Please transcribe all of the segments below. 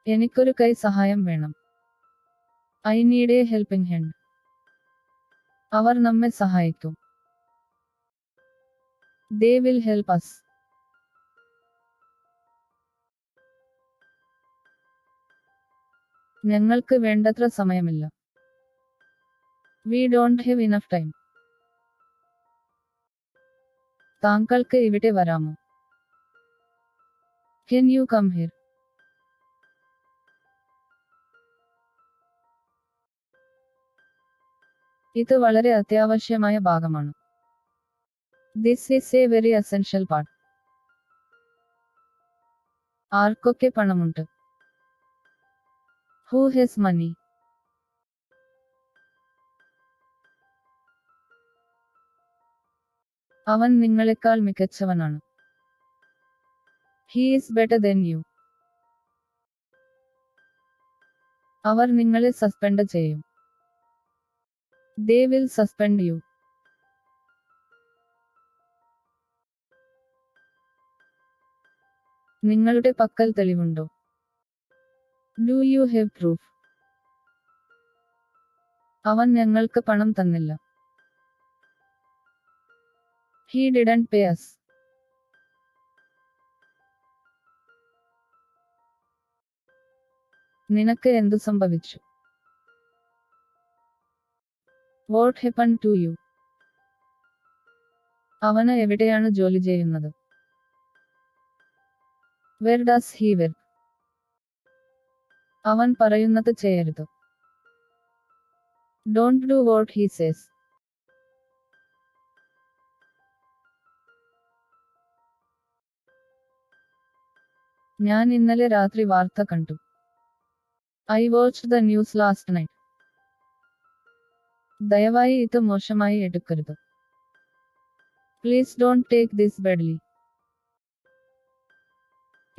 എനിക്കൊരു കൈ സഹായം വേണം. I need a helping hand. അവർ നമ്മെ സഹായിക്കും. They will help us. ഞങ്ങൾക്ക് വേണ്ടത്ര സമയമില്ല. We don't have enough time. താങ്കൾക്ക് ഇവിടെ വരാമോ? Can you come here? ഇത് വളരെ അത്യാവശ്യമായ ഭാഗമാണ്. This is a very essential part. ആർക്കൊക്കെ പണമുണ്ട്? Who has money? അവൻ നിങ്ങളെക്കാൾ മികച്ചവനാണ്. He is better than you. അവർ നിങ്ങളെ സസ്പെൻഡ് ചെയ്യും. They will suspend you. നിങ്ങളുടെ പക്കൽ തെളിവുണ്ടോ? Do you have proof? അവൻ ഞങ്ങൾക്ക് പണം തന്നില്ല. He didn't pay us. നിനക്ക് എന്തു സംഭവിച്ചു? What happened to you? അവന് എവിടെയാണ് ജോലി ചെയ്യുന്നത്? Where does he work? അവൻ പറയുന്നത് ചെയ്യരുത്. Don't do what he says. ഞാൻ ഇന്നലെ രാത്രി വാർത്ത കണ്ടു. I watched the news last night. ദയവായി ഇത് മോശമായി എടുക്കരുത്. Please don't take this badly.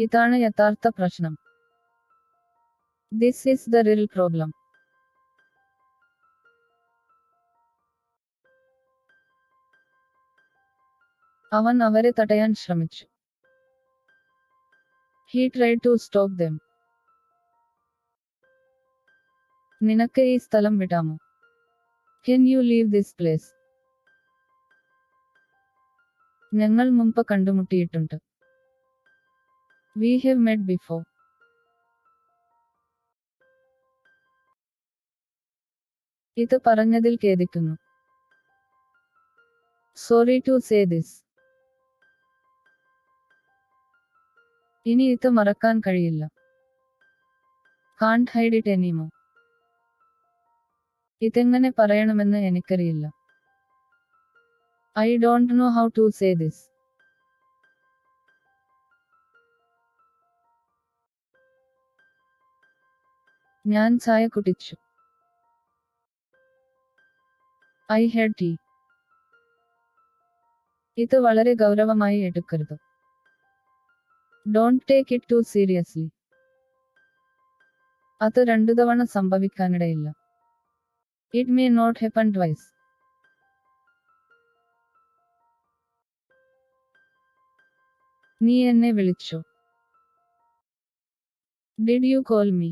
ഇതാണ് യഥാർത്ഥ പ്രശ്നം. This is the real problem. അവൻ അവരെ തടയാൻ ശ്രമിച്ചു. He tried to stop them. നിനക്ക് ഈ സ്ഥലം വിടാമോ? Can you leave this place? ഞങ്ങൾ മുമ്പ് കണ്ടുമുട്ടിയിട്ടുണ്ട്. We have met before. ഇത് പറഞ്ഞതിൽ ഖേദിക്കുന്നു. Sorry to say this. ഇനി ഇത് മറക്കാൻ കഴിയില്ല. Can't hide it anymore. ഇതെങ്ങനെ പറയണമെന്ന് എനിക്കറിയില്ല. I don't know how to say this. ഞാൻ ചായ കുടിച്ചു. I had tea. ഇത് വളരെ ഗൗരവമായി എടുക്കരുത്. Don't take it too seriously. അത് രണ്ടു തവണ സംഭവിക്കാനിടയില്ല. It may not happen twice. നീ എന്നെ വിളിച്ചോ? Did you call me?